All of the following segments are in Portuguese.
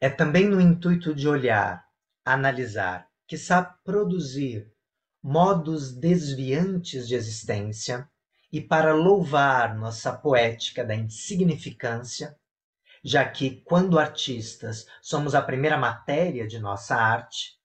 É também no intuito de olhar, analisar, quiçá produzir modos desviantes de existência e para louvar nossa poética da insignificância, já que, quando artistas, somos a primeira matéria de nossa arte,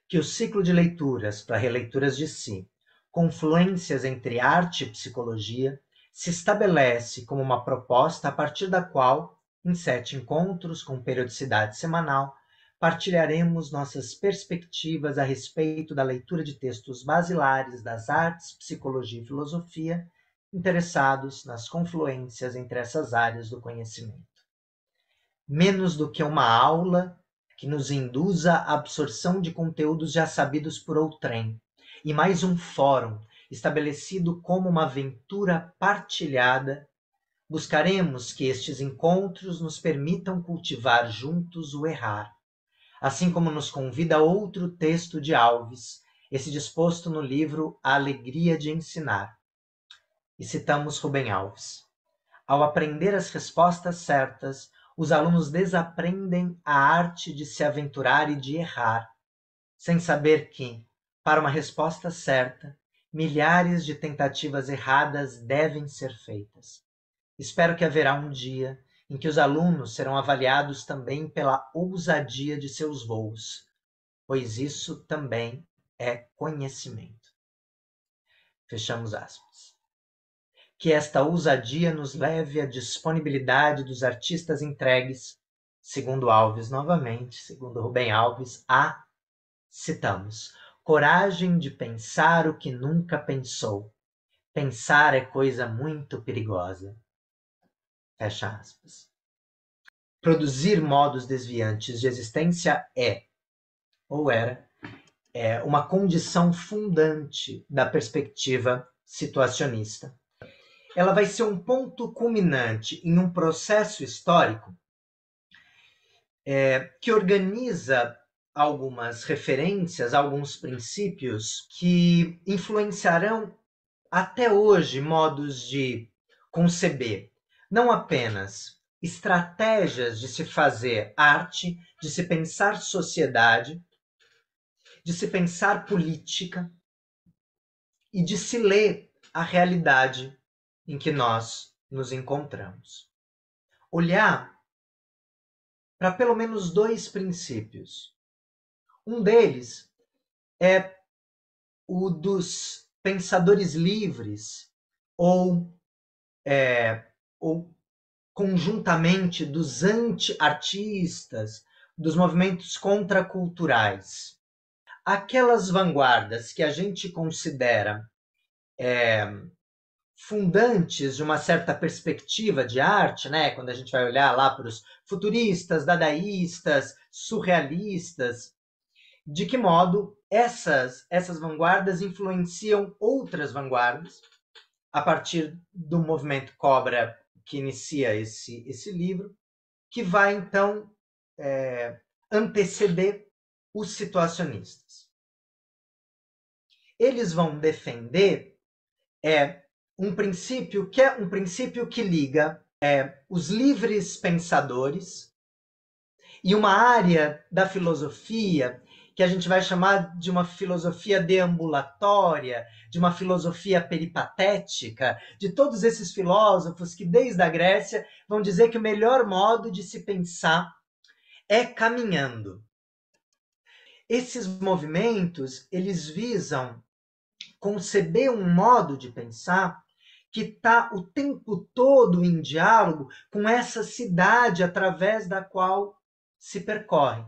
que o ciclo de leituras para releituras de si, confluências entre arte e psicologia, se estabelece como uma proposta a partir da qual, em 7 encontros com periodicidade semanal, partilharemos nossas perspectivas a respeito da leitura de textos basilares das artes, psicologia e filosofia, interessados nas confluências entre essas áreas do conhecimento. Menos do que uma aula que nos induza à absorção de conteúdos já sabidos por outrem, e mais um fórum estabelecido como uma aventura partilhada, buscaremos que estes encontros nos permitam cultivar juntos o errar, assim como nos convida outro texto de Alves, esse disposto no livro A Alegria de Ensinar. E citamos Rubem Alves. Ao aprender as respostas certas, os alunos desaprendem a arte de se aventurar e de errar, sem saber que, para uma resposta certa, milhares de tentativas erradas devem ser feitas. Espero que haverá um dia em que os alunos serão avaliados também pela ousadia de seus voos, pois isso também é conhecimento. Fechamos aspas. Que esta ousadia nos leve à disponibilidade dos artistas entregues, segundo Alves novamente, segundo Rubem Alves, citamos, coragem de pensar o que nunca pensou. Pensar é coisa muito perigosa. Fecha aspas. Produzir modos desviantes de existência ou era, uma condição fundante da perspectiva situacionista. Ela vai ser um ponto culminante em um processo histórico que organiza algumas referências, alguns princípios que influenciarão até hoje modos de conceber, não apenas estratégias de se fazer arte, de se pensar sociedade, de se pensar política e de se ler a realidade em que nós nos encontramos. Olhar para pelo menos 2 princípios. Um deles é o dos pensadores livres ou, ou conjuntamente dos anti-artistas, dos movimentos contraculturais. Aquelas vanguardas que a gente considera fundantes de uma certa perspectiva de arte, né? Quando a gente vai olhar lá para os futuristas, dadaístas, surrealistas, de que modo essas vanguardas influenciam outras vanguardas a partir do movimento Cobra que inicia esse livro, que vai então anteceder os situacionistas. Eles vão defender um princípio que é um princípio que liga os livres pensadores e uma área da filosofia que a gente vai chamar de uma filosofia deambulatória, de uma filosofia peripatética, de todos esses filósofos que desde a Grécia vão dizer que o melhor modo de se pensar é caminhando. Esses movimentos, eles visam conceber um modo de pensar que está o tempo todo em diálogo com essa cidade através da qual se percorre.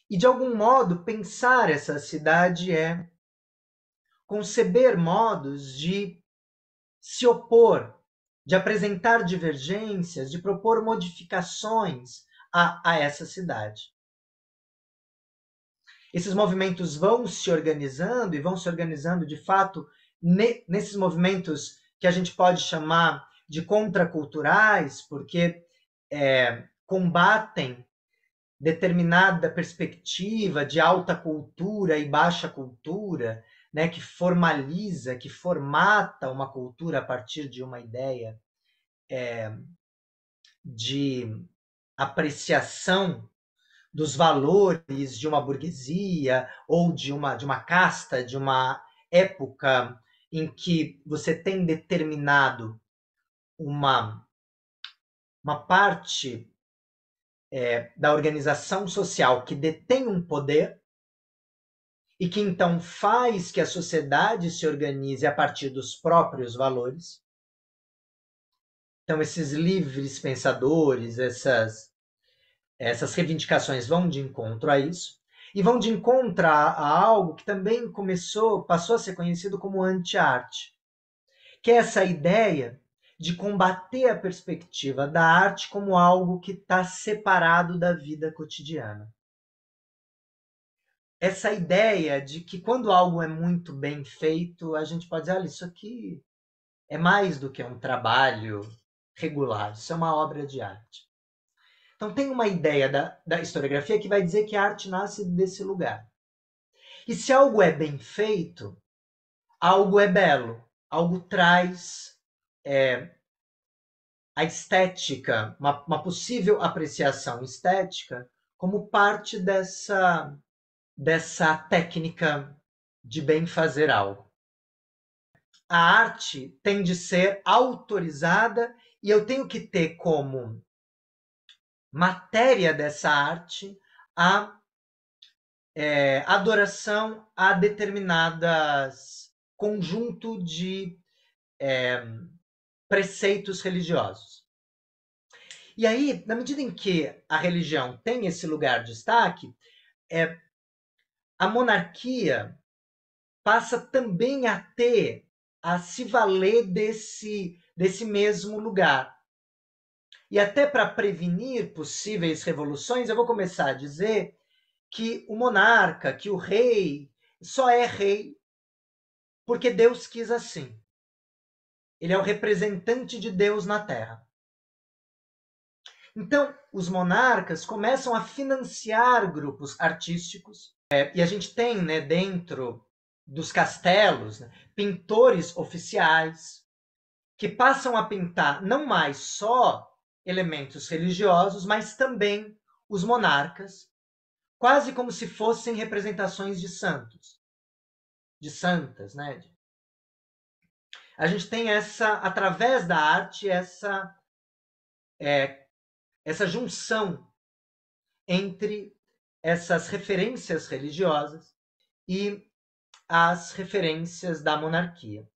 E, de algum modo, pensar essa cidade é conceber modos de se opor, de apresentar divergências, de propor modificações a essa cidade. Esses movimentos vão se organizando e vão se organizando, de fato, nesses movimentos que a gente pode chamar de contraculturais, porque combatem determinada perspectiva de alta cultura e baixa cultura, né, que formaliza, que formata uma cultura a partir de uma ideia de apreciação dos valores de uma burguesia ou de uma casta, de uma época em que você tem determinado uma parte da organização social que detém um poder e que então faz que a sociedade se organize a partir dos próprios valores. Então, esses livres pensadores, essas reivindicações vão de encontro a isso, e vão de encontro a algo que também passou a ser conhecido como anti-arte, que é essa ideia de combater a perspectiva da arte como algo que está separado da vida cotidiana. Essa ideia de que quando algo é muito bem feito, a gente pode dizer, olha, isso aqui é mais do que um trabalho regular, isso é uma obra de arte. Então tem uma ideia da historiografia que vai dizer que a arte nasce desse lugar. E se algo é bem feito, algo é belo, algo traz a estética, uma possível apreciação estética, como parte dessa técnica de bem fazer algo. A arte tem de ser autorizada e eu tenho que ter como matéria dessa arte a adoração a determinadas conjunto de preceitos religiosos. E aí, na medida em que a religião tem esse lugar de destaque, a monarquia passa também a se valer desse mesmo lugar. E até para prevenir possíveis revoluções, eu vou começar a dizer que o monarca, que o rei, só é rei porque Deus quis assim. Ele é o representante de Deus na Terra. Então, os monarcas começam a financiar grupos artísticos, e a gente tem, né, dentro dos castelos, né, pintores oficiais que passam a pintar não mais só elementos religiosos, mas também os monarcas, quase como se fossem representações de santos, de santas, né? A gente tem através da arte, essa junção entre essas referências religiosas e as referências da monarquia.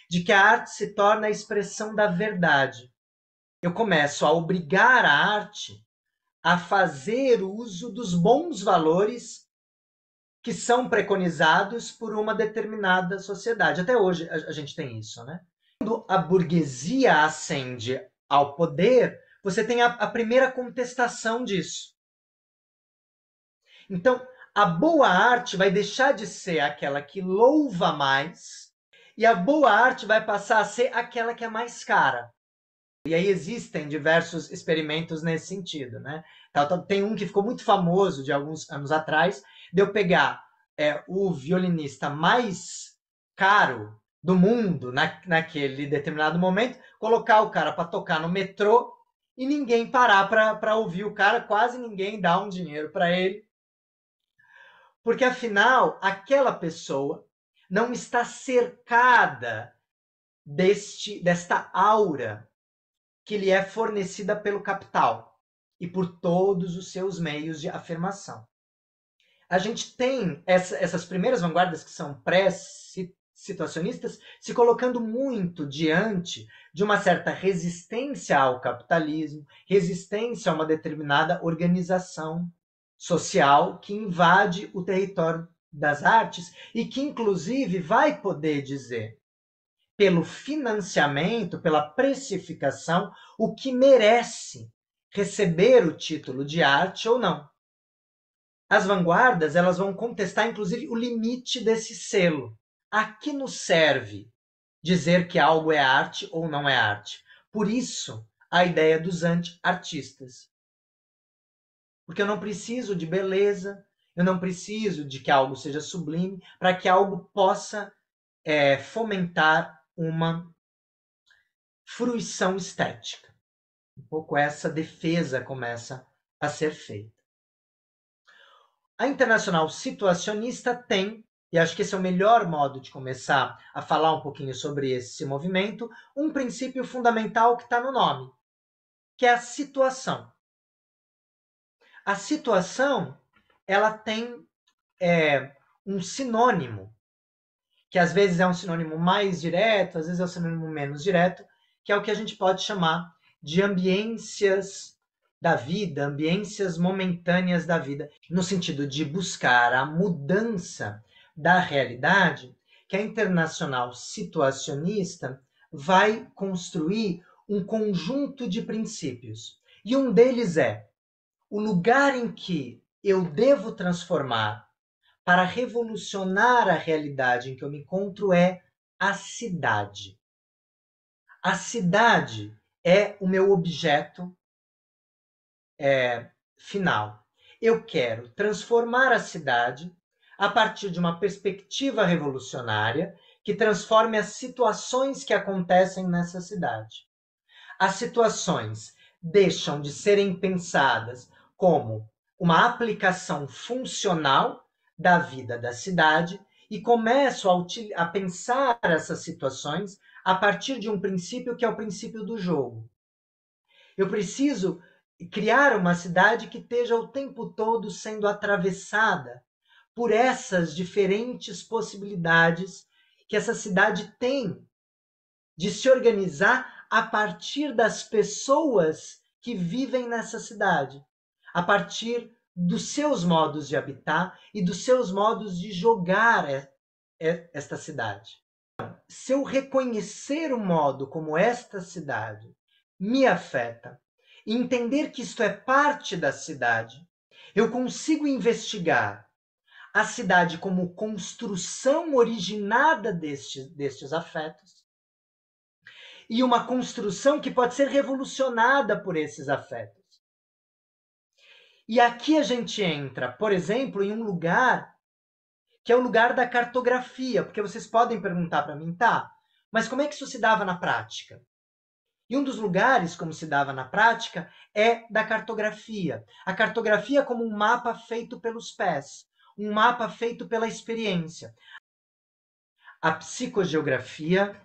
De que a arte se torna a expressão da verdade. Eu começo a obrigar a arte a fazer uso dos bons valores que são preconizados por uma determinada sociedade. Até hoje a gente tem isso, né? Quando a burguesia ascende ao poder, você tem a primeira contestação disso. Então, a boa arte vai deixar de ser aquela que louva mais e a boa arte vai passar a ser aquela que é mais cara. E aí existem diversos experimentos nesse sentido, né? Tem um que ficou muito famoso de alguns anos atrás, de eu pegar o violinista mais caro do mundo naquele determinado momento, colocar o cara para tocar no metrô e ninguém parar para ouvir o cara, quase ninguém dá um dinheiro para ele, porque afinal aquela pessoa não está cercada desta aura que lhe é fornecida pelo capital e por todos os seus meios de afirmação. A gente tem essas primeiras vanguardas que são pré-situacionistas se colocando muito diante de uma certa resistência ao capitalismo, resistência a uma determinada organização social que invade o território das artes e que, inclusive, vai poder dizer pelo financiamento, pela precificação, o que merece receber o título de arte ou não. As vanguardas, elas vão contestar, inclusive, o limite desse selo. A que nos serve dizer que algo é arte ou não é arte? Por isso, a ideia dos anti-artistas. Porque eu não preciso de beleza, eu não preciso de que algo seja sublime para que algo possa fomentar uma fruição estética. pouco essa defesa começa a ser feita. A internacional situacionista tem, e acho que esse é o melhor modo de começar a falar um pouquinho sobre esse movimento, um princípio fundamental que está no nome, que é a situação. A situação, ela tem um sinônimo, que às vezes é um sinônimo mais direto, às vezes é um sinônimo menos direto, que é o que a gente pode chamar de ambiências da vida, ambiências momentâneas da vida, no sentido de buscar a mudança da realidade, que a internacional situacionista vai construir um conjunto de princípios. E um deles é o lugar em que eu devo transformar para revolucionar a realidade em que eu me encontro é a cidade. A cidade é o meu objeto final. Eu quero transformar a cidade a partir de uma perspectiva revolucionária que transforme as situações que acontecem nessa cidade. As situações deixam de serem pensadas como uma aplicação funcional da vida da cidade e começo a pensar essas situações a partir de um princípio que é o princípio do jogo. Eu preciso criar uma cidade que esteja o tempo todo sendo atravessada por essas diferentes possibilidades que essa cidade tem de se organizar a partir das pessoas que vivem nessa cidade, a partir dos seus modos de habitar e dos seus modos de jogar esta cidade. Se eu reconhecer o modo como esta cidade me afeta, e entender que isto é parte da cidade, eu consigo investigar a cidade como construção originada destes afetos, e uma construção que pode ser revolucionada por esses afetos. E aqui a gente entra, por exemplo, em um lugar que é o lugar da cartografia, porque vocês podem perguntar para mim, tá, mas como é que isso se dava na prática? E um dos lugares como se dava na prática é da cartografia. A cartografia como um mapa feito pelos pés, um mapa feito pela experiência. A psicogeografia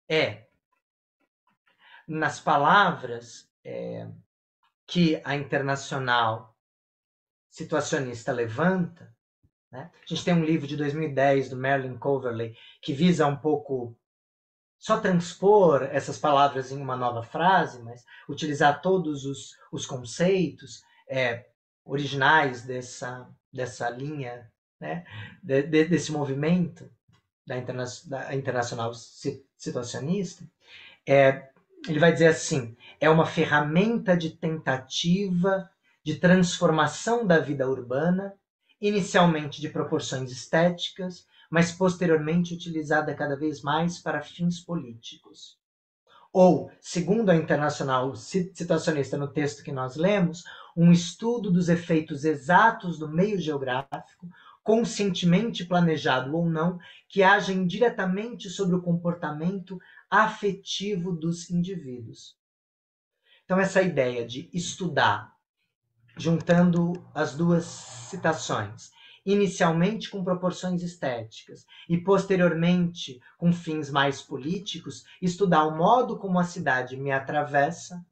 é, nas palavras que a internacional situacionista levanta, né? A gente tem um livro de 2010 do Merlin Coverley que visa um pouco só transpor essas palavras em uma nova frase, mas utilizar todos os conceitos originais dessa linha, né? Desse movimento da internacional situacionista. Ele vai dizer assim, é uma ferramenta de tentativa de transformação da vida urbana, inicialmente de proporções estéticas, mas posteriormente utilizada cada vez mais para fins políticos. Ou, segundo a internacional situacionista no texto que nós lemos, um estudo dos efeitos exatos do meio geográfico, conscientemente planejado ou não, que agem diretamente sobre o comportamento afetivo dos indivíduos. Então, essa ideia de estudar, juntando as duas citações, inicialmente com proporções estéticas e posteriormente com fins mais políticos, estudar o modo como a cidade me atravessa,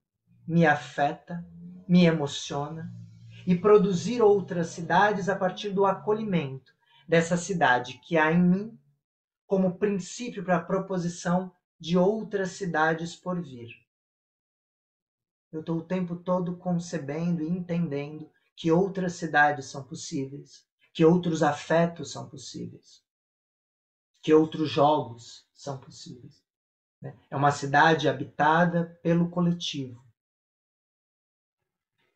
me afeta, me emociona e produzir outras cidades a partir do acolhimento dessa cidade que há em mim como princípio para a proposição de outras cidades por vir. Eu estou o tempo todo concebendo e entendendo que outras cidades são possíveis, que outros afetos são possíveis, que outros jogos são possíveis. É uma cidade habitada pelo coletivo.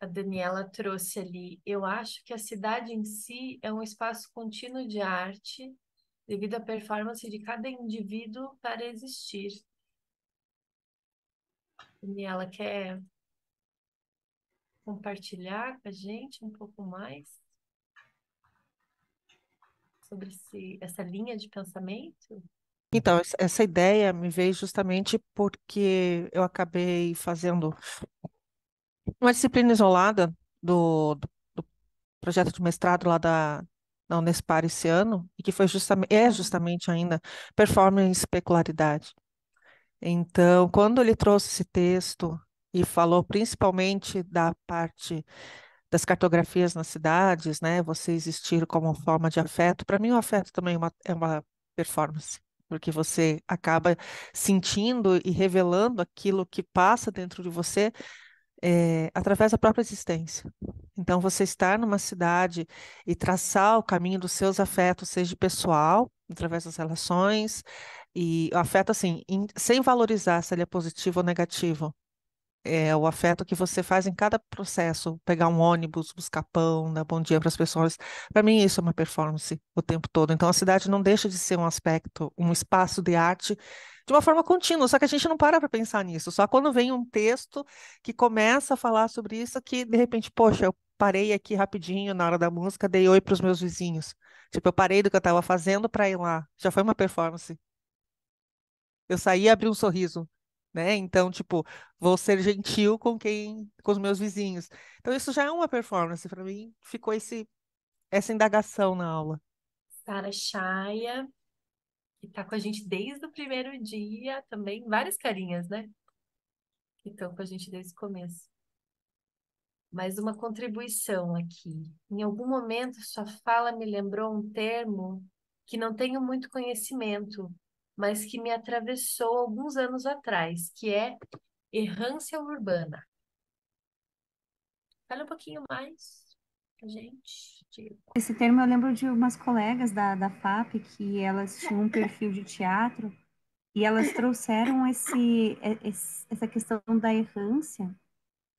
A Daniela trouxe ali, eu acho que a cidade em si é um espaço contínuo de arte, devido à performance de cada indivíduo para existir. Daniela, quer compartilhar com a gente um pouco mais sobre essa linha de pensamento? Então, essa ideia me veio justamente porque eu acabei fazendo Uma disciplina isolada do projeto de mestrado lá da Unespar esse ano, e que foi justamente ainda performance e especularidade. Então, quando ele trouxe esse texto e falou principalmente da parte das cartografias nas cidades, né, você existir como forma de afeto, para mim o afeto também é uma performance, porque você acaba sentindo e revelando aquilo que passa dentro de você através da própria existência. Então, você estar numa cidade e traçar o caminho dos seus afetos, seja pessoal, através das relações, e o afeto, assim, sem valorizar se ele é positivo ou negativo. É o afeto que você faz em cada processo, pegar um ônibus, buscar pão, dar bom dia para as pessoas. Para mim, isso é uma performance o tempo todo. Então, a cidade não deixa de ser um aspecto, um espaço de arte de uma forma contínua, só que a gente não para pensar nisso. Só quando vem um texto que começa a falar sobre isso, que de repente, poxa, eu parei aqui rapidinho na hora da música, dei oi para os meus vizinhos. Tipo, eu parei do que eu estava fazendo para ir lá. Já foi uma performance. Eu saí e abri um sorriso, né? Então, tipo, vou ser gentil com os meus vizinhos. Então, isso já é uma performance. Para mim, ficou essa indagação na aula. Sara Chaia, que tá com a gente desde o primeiro dia, também várias carinhas, né? Que estão com a gente desde o começo. Mais uma contribuição aqui. Em algum momento, sua fala me lembrou um termo que não tenho muito conhecimento, mas que me atravessou alguns anos atrás, que é errância urbana. Fala um pouquinho mais pra gente, Diego. Esse termo eu lembro de umas colegas da FAP que elas tinham um perfil de teatro e elas trouxeram essa questão da errância,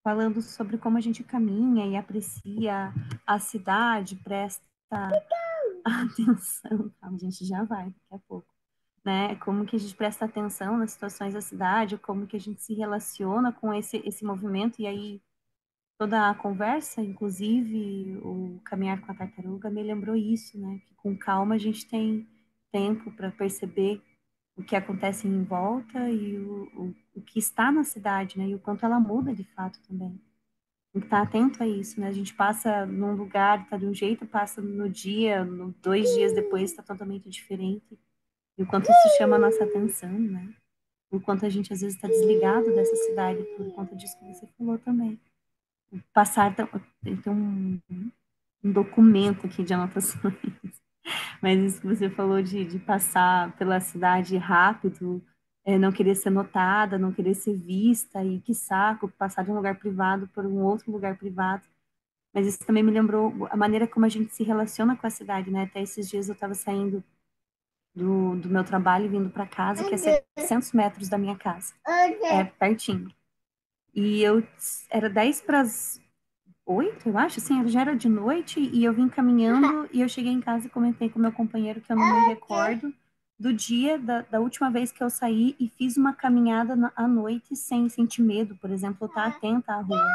falando sobre como a gente caminha e aprecia a cidade, presta atenção. Calma, a gente já vai daqui a pouco. Né? Como que a gente presta atenção nas situações da cidade, como que a gente se relaciona com esse movimento, e aí toda a conversa, inclusive o caminhar com a tartaruga, me lembrou isso, né? Que com calma a gente tem tempo para perceber o que acontece em volta e o que está na cidade, né? E o quanto ela muda de fato também. Tem que estar atento a isso, né? A gente passa num lugar, está de um jeito, passa no dia, 2 dias depois está totalmente diferente. E o quanto isso chama a nossa atenção, né? O quanto a gente às vezes está desligado dessa cidade por conta disso que você falou também. Passar, tem um documento aqui de anotações, mas isso que você falou de passar pela cidade rápido, não querer ser notada, não querer ser vista, e que saco, passar de um lugar privado por um outro lugar privado. Mas isso também me lembrou a maneira como a gente se relaciona com a cidade, né? Até esses dias eu estava saindo do meu trabalho e vindo para casa, que é 700 metros da minha casa. É pertinho. E era 10 para as 8, eu acho, assim, já era de noite, e eu vim caminhando, e eu cheguei em casa e comentei com meu companheiro que eu não me recordo do dia da última vez que eu saí e fiz uma caminhada à noite sem sentir medo, por exemplo, estar atenta à rua,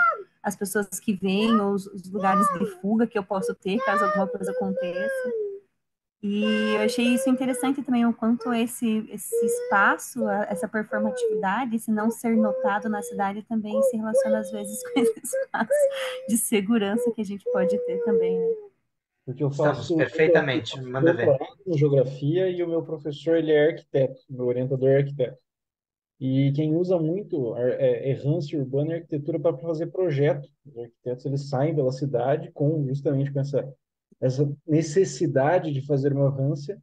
as pessoas que vêm, ou os lugares de fuga que eu posso ter caso alguma coisa aconteça. E eu achei isso interessante também, o quanto esse espaço, essa performatividade, esse não ser notado na cidade também se relaciona às vezes com esse espaço de segurança que a gente pode ter também, né? Porque eu Estamos faço perfeitamente. Manda ver. doutorado em geografia e o meu professor ele é arquiteto, meu orientador é arquiteto. E quem usa muito errância urbana e arquitetura para fazer projeto. Os arquitetos eles saem pela cidade justamente com essa necessidade de fazer uma errância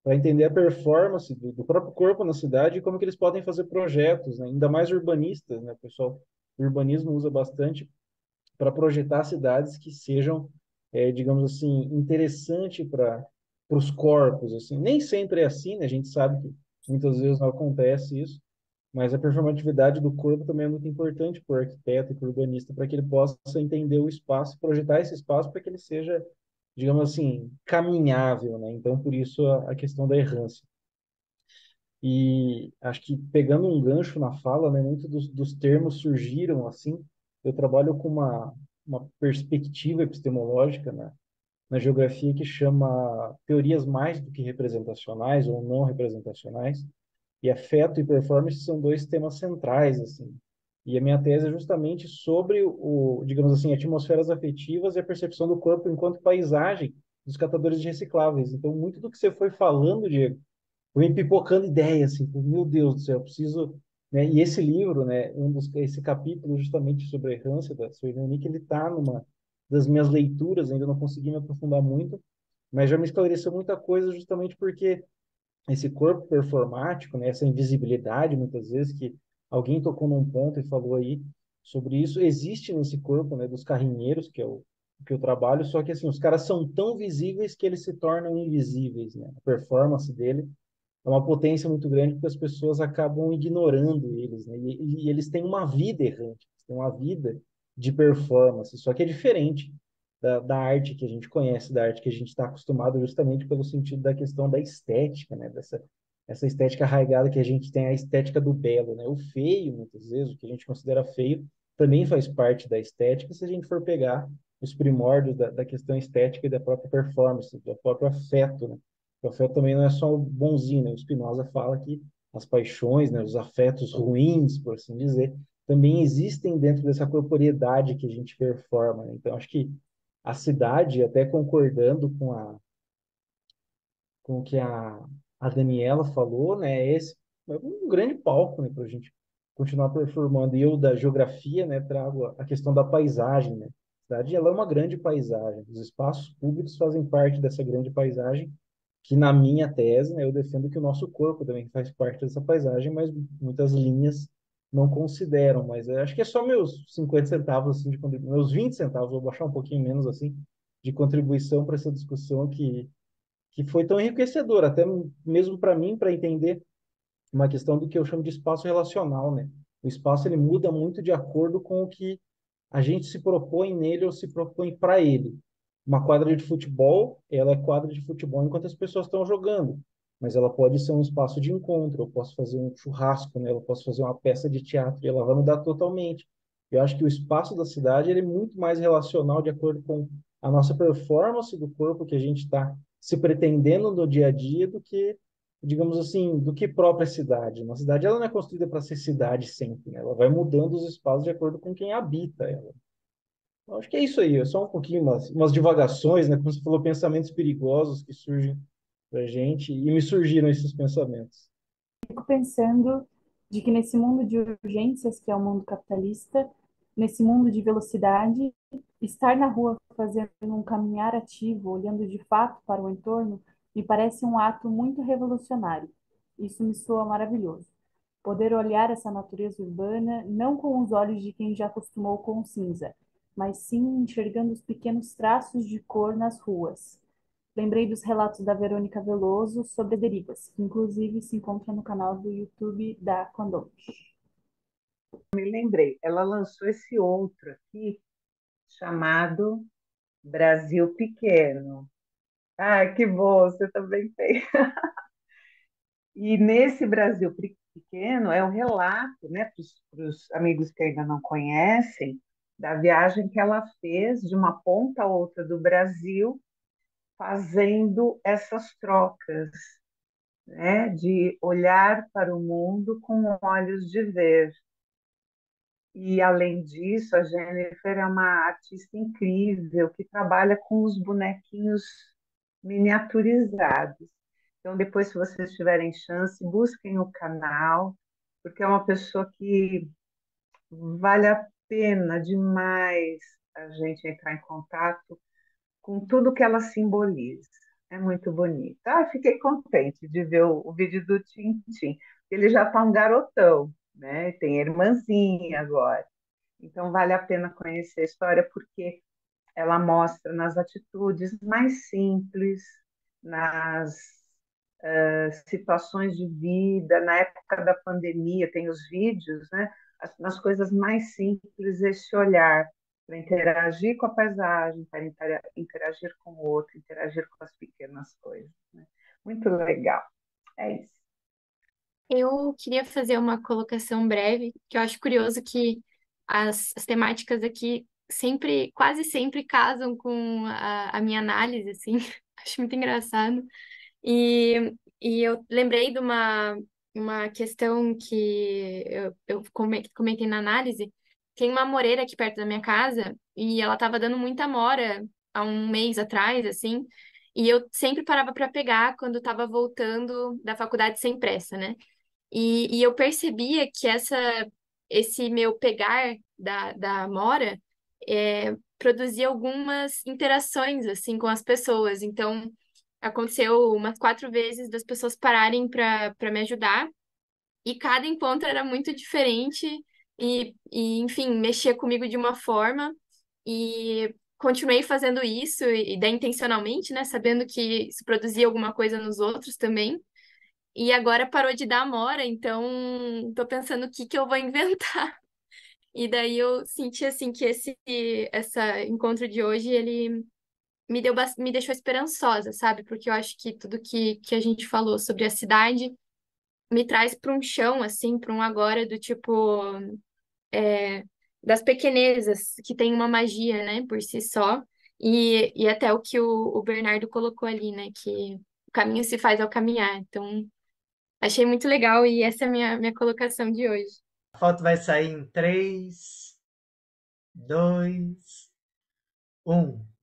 para entender a performance do próprio corpo na cidade e como que eles podem fazer projetos, né? Ainda mais urbanistas, né, pessoal? O urbanismo usa bastante para projetar cidades que sejam, digamos assim, interessante para os corpos, assim. Nem sempre é assim, né? A gente sabe que muitas vezes não acontece isso, mas a performatividade do corpo também é muito importante para o arquiteto e para o urbanista, para que ele possa entender o espaço, projetar esse espaço para que ele seja, digamos assim, caminhável, né? Então, por isso a questão da errância. E acho que pegando um gancho na fala, né, muitos dos termos surgiram assim. Eu trabalho com uma perspectiva epistemológica, né, na geografia que chama teorias mais do que representacionais ou não representacionais. E afeto e performance são dois temas centrais assim E a minha tese é justamente sobre digamos assim, atmosferas afetivas e a percepção do corpo enquanto paisagem dos catadores de recicláveis. Então, muito do que você foi falando, Diego, foi me pipocando ideias, assim, meu Deus do céu, eu preciso, né? E esse livro, né, esse capítulo justamente sobre a errância da Sueli Nick, ele está numa das minhas leituras, ainda não consegui me aprofundar muito, mas já me esclareceu muita coisa justamente porque esse corpo performático, né, essa invisibilidade, muitas vezes, que alguém tocou num ponto e falou aí sobre isso, existe nesse corpo, né, dos carrinheiros, que é o que eu trabalho, só que assim, os caras são tão visíveis que eles se tornam invisíveis, né? A performance dele é uma potência muito grande porque as pessoas acabam ignorando eles, né? E eles têm uma vida errante, têm uma vida de performance, só que é diferente da arte que a gente conhece, da arte que a gente está acostumado justamente pelo sentido da questão da estética, né? Essa estética arraigada que a gente tem, a estética do belo, né? O feio, muitas vezes, o que a gente considera feio, também faz parte da estética se a gente for pegar os primórdios da questão estética e da própria performance, do próprio afeto, né? O afeto também não é só o bonzinho, né? O Spinoza fala que as paixões, né, os afetos ruins, por assim dizer, também existem dentro dessa corporeidade que a gente performa, né? Então, acho que a cidade, até concordando com o que a Daniela falou, né, esse é um grande palco, né, para a gente continuar performando. E eu, da geografia, né, trago a questão da paisagem, né? A cidade, ela é uma grande paisagem. Os espaços públicos fazem parte dessa grande paisagem que na minha tese, né, eu defendo que o nosso corpo também faz parte dessa paisagem, mas muitas linhas não consideram. Mas eu acho que é só meus 50 centavos, assim, meus 20 centavos, vou baixar um pouquinho menos, assim, de contribuição para essa discussão que foi tão enriquecedora, até mesmo para mim, para entender uma questão do que eu chamo de espaço relacional, né? O espaço ele muda muito de acordo com o que a gente se propõe nele ou se propõe para ele. Uma quadra de futebol, ela é quadra de futebol enquanto as pessoas estão jogando, mas ela pode ser um espaço de encontro. Eu posso fazer um churrasco, né? Eu posso fazer uma peça de teatro e ela vai mudar totalmente. Eu acho que o espaço da cidade ele é muito mais relacional de acordo com a nossa performance do corpo que a gente está se pretendendo no dia a dia do que, digamos assim, do que própria cidade. Uma cidade ela não é construída para ser cidade sempre, né? Ela vai mudando os espaços de acordo com quem habita ela. Eu acho que é isso aí, é só um pouquinho, umas divagações, né? Como você falou, pensamentos perigosos que surgem para gente, e me surgiram esses pensamentos. Fico pensando de que nesse mundo de urgências, que é o mundo capitalista, nesse mundo de velocidade, estar na rua fazendo um caminhar ativo, olhando de fato para o entorno, me parece um ato muito revolucionário. Isso me soa maravilhoso. Poder olhar essa natureza urbana não com os olhos de quem já acostumou com o cinza, mas sim enxergando os pequenos traços de cor nas ruas. Lembrei dos relatos da Verônica Veloso sobre derivas, que inclusive se encontra no canal do YouTube da Condom. Me lembrei, ela lançou esse outro aqui, chamado Brasil Pequeno. Ai, que bom, você também tem. E nesse Brasil Pequeno é o relato, né, para os amigos que ainda não conhecem, da viagem que ela fez de uma ponta a outra do Brasil, fazendo essas trocas, né, de olhar para o mundo com olhos de ver. E, além disso, a Jennifer é uma artista incrível que trabalha com os bonequinhos miniaturizados. Então, depois, se vocês tiverem chance, busquem o canal, porque é uma pessoa que vale a pena demais a gente entrar em contato com tudo que ela simboliza. É muito bonito. Ah, fiquei contente de ver o vídeo do Tintim. Ele já está um garotão, né? Tem irmãzinha agora. Então, vale a pena conhecer a história, porque ela mostra nas atitudes mais simples, nas situações de vida, na época da pandemia, tem os vídeos, né? Nas coisas mais simples, esse olhar para interagir com a paisagem, para interagir com o outro, interagir com as pequenas coisas. Né? Muito legal. É isso. Eu queria fazer uma colocação breve, que eu acho curioso que as temáticas aqui sempre, quase sempre casam com a minha análise, assim. Acho muito engraçado. E eu lembrei de uma uma questão que eu comentei na análise. Tem uma amoreira aqui perto da minha casa e ela estava dando muita amora há um mês atrás, assim, e eu sempre parava para pegar quando estava voltando da faculdade sem pressa, né? E eu percebia que esse meu pegar da amora produzia algumas interações, assim, com as pessoas. Então, aconteceu umas 4 vezes das pessoas pararem para me ajudar, e cada encontro era muito diferente, enfim, mexia comigo de uma forma, e continuei fazendo isso, e daí intencionalmente, né, sabendo que isso produzia alguma coisa nos outros também. E agora parou de dar amora, então tô pensando o que que eu vou inventar. E daí eu senti assim que essa encontro de hoje, ele me deixou esperançosa, sabe? Porque eu acho que tudo que a gente falou sobre a cidade me traz para um chão, assim, para um agora do tipo, é, das pequenezas, que tem uma magia, né, por si só. E até o que o Bernardo colocou ali, né, que o caminho se faz ao caminhar. Então, achei muito legal e essa é a minha colocação de hoje. A foto vai sair em 3, 2, 1.